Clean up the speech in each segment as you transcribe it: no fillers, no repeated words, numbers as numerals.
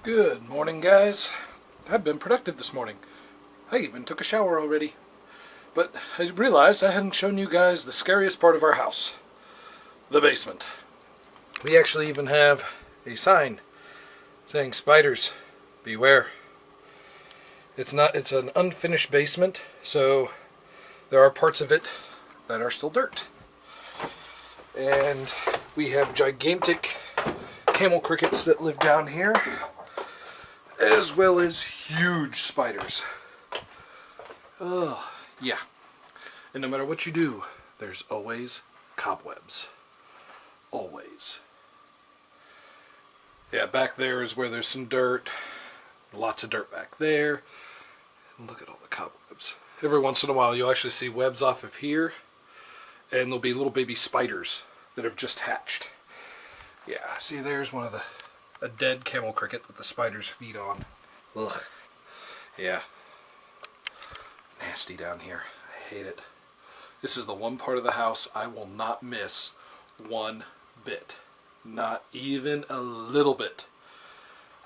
Good morning, guys. I've been productive this morning. I even took a shower already. But I realized I hadn't shown you guys the scariest part of our house. The basement. We actually even have a sign saying spiders, beware. It's an unfinished basement, so there are parts of it that are still dirt. And we have gigantic camel crickets that live down here, as well as huge spiders. Yeah. And no matter what you do, there's always cobwebs. Always. Yeah, back there is where there's some dirt. Lots of dirt back there. And look at all the cobwebs. Every once in a while you'll actually see webs off of here, and there'll be little baby spiders that have just hatched. Yeah, see, there's one of a dead camel cricket that the spiders feed on. Ugh. Yeah. Nasty down here. I hate it. This is the one part of the house I will not miss one bit. Not even a little bit.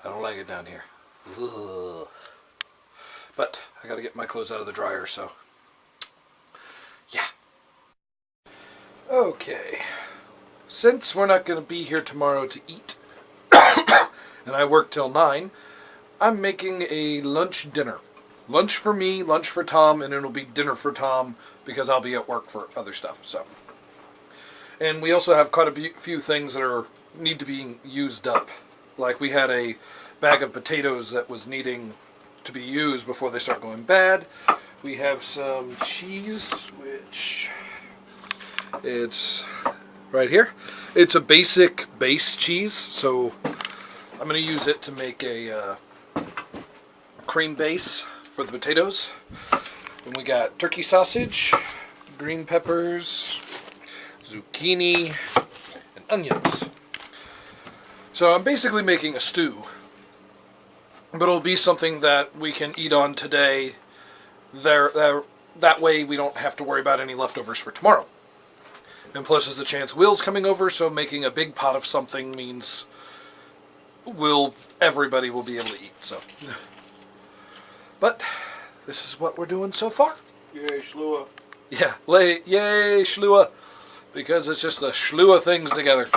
I don't like it down here. Ugh. But I gotta get my clothes out of the dryer, so yeah. Okay. Since we're not going to be here tomorrow to eat, and I work till 9, I'm making a lunch dinner. Lunch for me, lunch for Tom, and it'll be dinner for Tom because I'll be at work for other stuff. So, and we also have quite a few things that need to be used up. Like we had a bag of potatoes that was needing to be used before they start going bad. We have some cheese, which it's right here. It's a basic base cheese, so I'm going to use it to make a cream base for the potatoes. And we got turkey sausage, green peppers, zucchini, and onions. So I'm basically making a stew, but it'll be something that we can eat on today. That way we don't have to worry about any leftovers for tomorrow. And plus there's a chance Will's coming over, so making a big pot of something means everybody will be able to eat. So, but this is what we're doing so far. Yay, schlewah. Yeah, yay, schlewah. Because it's just the schlewah things together.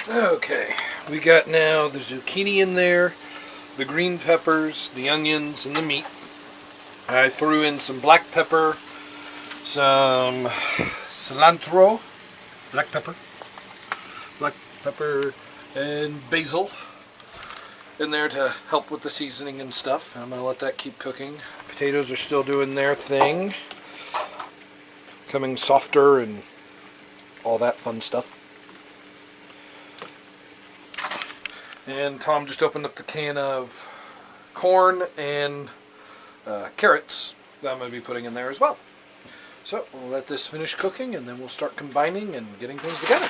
Okay, we got now the zucchini in there, the green peppers, the onions, and the meat. I threw in some black pepper, some cilantro, black pepper, and basil in there to help with the seasoning and stuff. I'm going to let that keep cooking. Potatoes are still doing their thing, becoming softer and all that fun stuff. And Tom just opened up the can of corn and carrots that I'm going to be putting in there as well. So we'll let this finish cooking, and then we'll start combining and getting things together.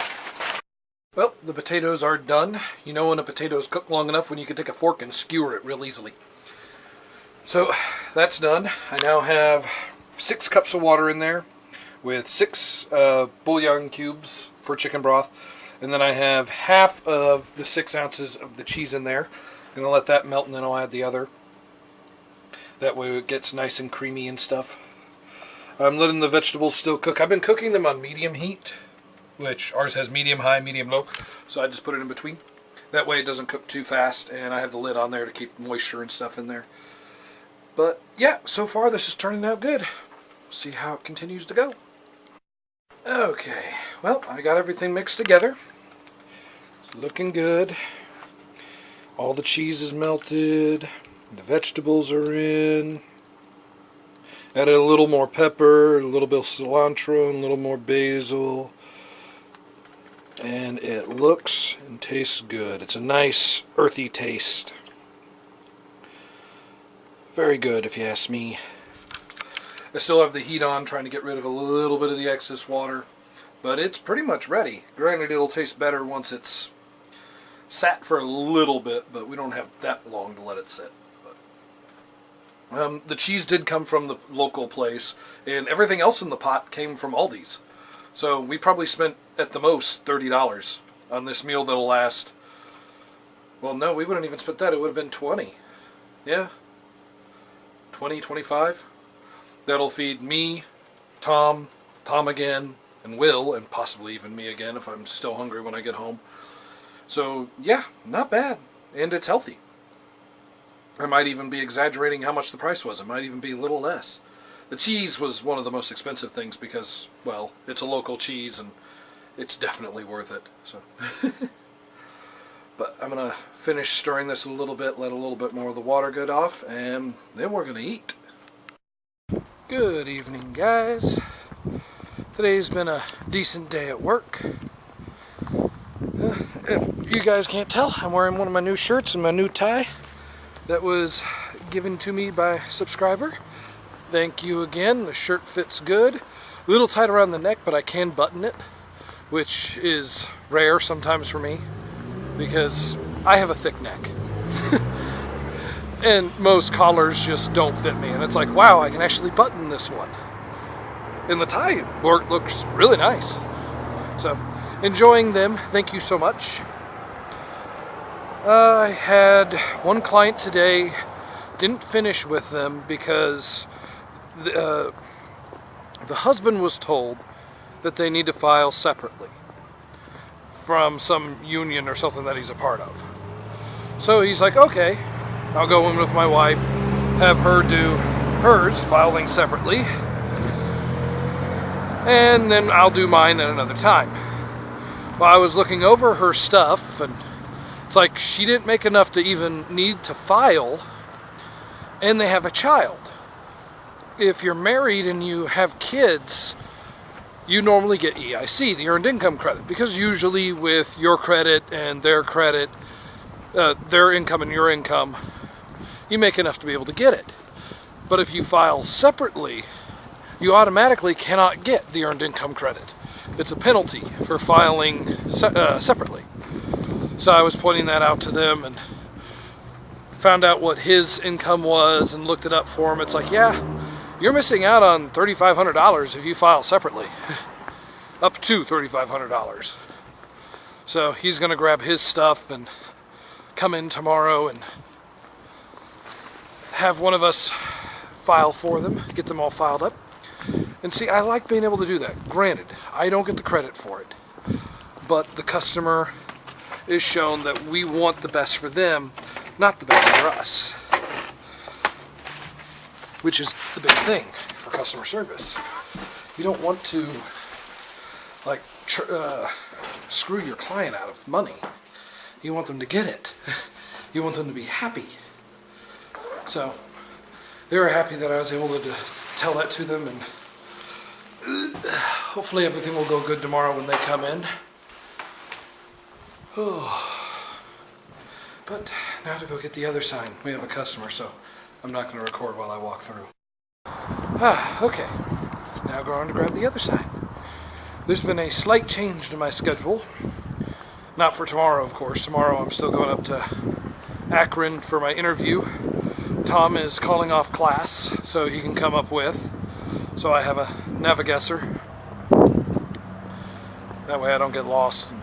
Well, the potatoes are done. You know when a potato's cooked long enough when you can take a fork and skewer it real easily. So that's done. I now have 6 cups of water in there with 6 bouillon cubes for chicken broth. And then I have half of the 6 ounces of the cheese in there. I'm going to let that melt, and then I'll add the other. That way it gets nice and creamy and stuff. I'm letting the vegetables still cook. I've been cooking them on medium heat, which ours has medium high, medium low, so I just put it in between. That way it doesn't cook too fast, and I have the lid on there to keep moisture and stuff in there. But yeah, so far this is turning out good. We'll see how it continues to go. Okay, well, I got everything mixed together. It's looking good. All the cheese is melted. The vegetables are in. Added a little more pepper, a little bit of cilantro, and a little more basil. And it looks and tastes good. It's a nice earthy taste. Very good if you ask me. I still have the heat on, trying to get rid of a little bit of the excess water. But it's pretty much ready. Granted, it'll taste better once it's sat for a little bit, but we don't have that long to let it sit. The cheese did come from the local place, and everything else in the pot came from Aldi's. So we probably spent, at the most, $30 on this meal that'll last Well, no, we wouldn't even split that. It would have been 20. Yeah. 20, 25. That'll feed me, Tom again, and Will, and possibly even me again if I'm still hungry when I get home. So, yeah, not bad. And it's healthy. I might even be exaggerating how much the price was. It might even be a little less. The cheese was one of the most expensive things because, well, it's a local cheese and it's definitely worth it. So, but I'm going to finish stirring this a little bit, let a little bit more of the water get off, and then we're going to eat. Good evening, guys. Today's been a decent day at work. If you guys can't tell, I'm wearing one of my new shirts and my new tie that was given to me by a subscriber. Thank you again. The shirt fits good. A little tight around the neck, but I can button it, which is rare sometimes for me because I have a thick neck. And most collars just don't fit me. And it's like, wow, I can actually button this one. And the tie work looks really nice. So, enjoying them. Thank you so much. I had one client today. Didn't finish with them because the husband was told that they need to file separately from some union or something that he's a part of. So he's like, okay, I'll go in with my wife, have her do hers, filing separately, and then I'll do mine at another time. Well, I was looking over her stuff, and it's like she didn't make enough to even need to file, and they have a child. If you're married and you have kids, you normally get EIC, the Earned Income Credit, because usually with your credit and their credit, their income and your income, you make enough to be able to get it. But if you file separately, you automatically cannot get the Earned Income Credit. It's a penalty for filing separately. So I was pointing that out to them and found out what his income was and looked it up for him. It's like, yeah, you're missing out on $3,500 if you file separately. Up to $3,500. So he's going to grab his stuff and come in tomorrow and have one of us file for them, get them all filed up. And see, I like being able to do that. Granted, I don't get the credit for it, but the customer is shown that we want the best for them, not the best for us, which is the big thing for customer service. You don't want to like screw your client out of money. You want them to get it. You want them to be happy. So they were happy that I was able to tell that to them, and hopefully everything will go good tomorrow when they come in. But now to go get the other sign. We have a customer, so I'm not going to record while I walk through. Okay. Now go on to grab the other sign. There's been a slight change to my schedule. Not for tomorrow, of course. Tomorrow I'm still going up to Akron for my interview. Tom is calling off class so he can come up with. So I have a navigator. That way I don't get lost.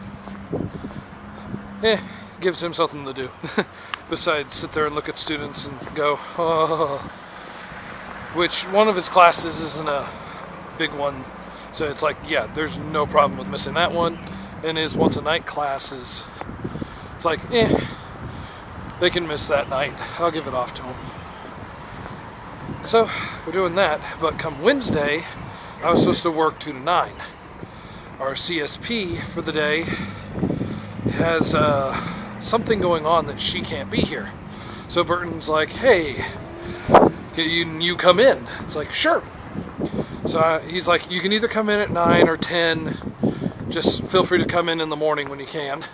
Gives him something to do. Besides sit there and look at students and go, oh. Which one of his classes isn't a big one. So it's like, yeah, there's no problem with missing that one. And his once a night class is, it's like, they can miss that night. I'll give it off to them. So we're doing that, but come Wednesday, I was supposed to work 2 to 9. Our CSP for the day has something going on that she can't be here. So Burton's like, hey, can you come in? It's like, sure. So he's like, you can either come in at 9 or 10. Just feel free to come in the morning when you can.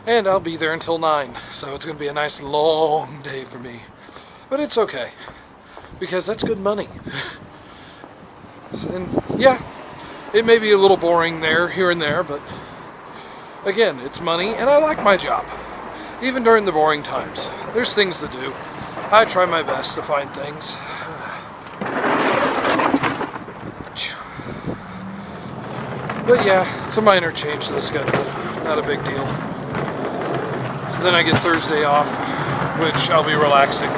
And I'll be there until 9. So it's going to be a nice long day for me. But it's okay, because that's good money. So, and yeah, it may be a little boring there, here and there, but again, it's money, and I like my job. Even during the boring times, there's things to do. I try my best to find things. But yeah, it's a minor change to the schedule. Not a big deal. So then I get Thursday off, which I'll be relaxing.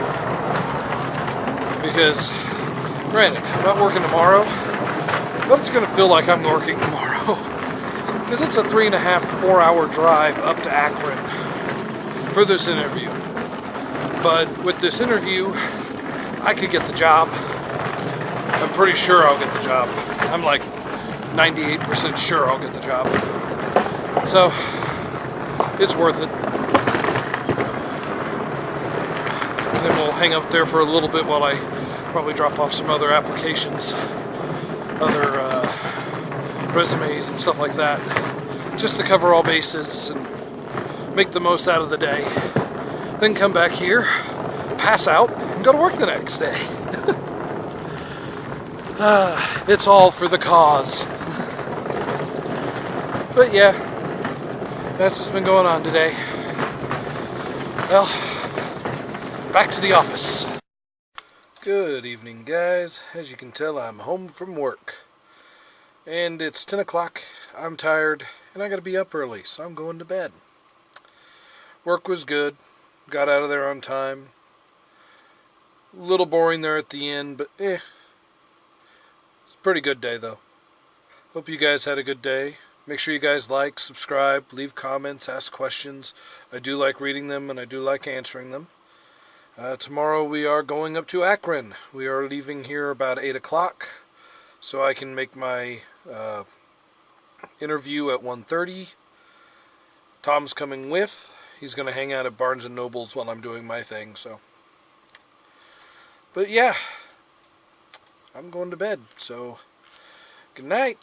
Because, granted, I'm not working tomorrow, but it's going to feel like I'm working tomorrow. Because it's a 3.5, 4-hour drive up to Akron for this interview. But with this interview, I could get the job. I'm pretty sure I'll get the job. I'm like 98% sure I'll get the job. So, it's worth it. And then we'll hang up there for a little bit while I probably drop off some other applications, other resumes and stuff like that, just to cover all bases and make the most out of the day. Then come back here, pass out, and go to work the next day. It's all for the cause. But yeah, that's what's been going on today. Well, back to the office. Good evening, guys. As you can tell, I'm home from work. And it's 10 o'clock. I'm tired, and I gotta be up early, so I'm going to bed. Work was good. Got out of there on time. A little boring there at the end, but It's a pretty good day, though. Hope you guys had a good day. Make sure you guys like, subscribe, leave comments, ask questions. I do like reading them, and I do like answering them. Tomorrow we are going up to Akron. We are leaving here about 8 o'clock, so I can make my interview at 1:30. Tom's coming with. He's going to hang out at Barnes & Noble's while I'm doing my thing, so. But yeah, I'm going to bed, so good night.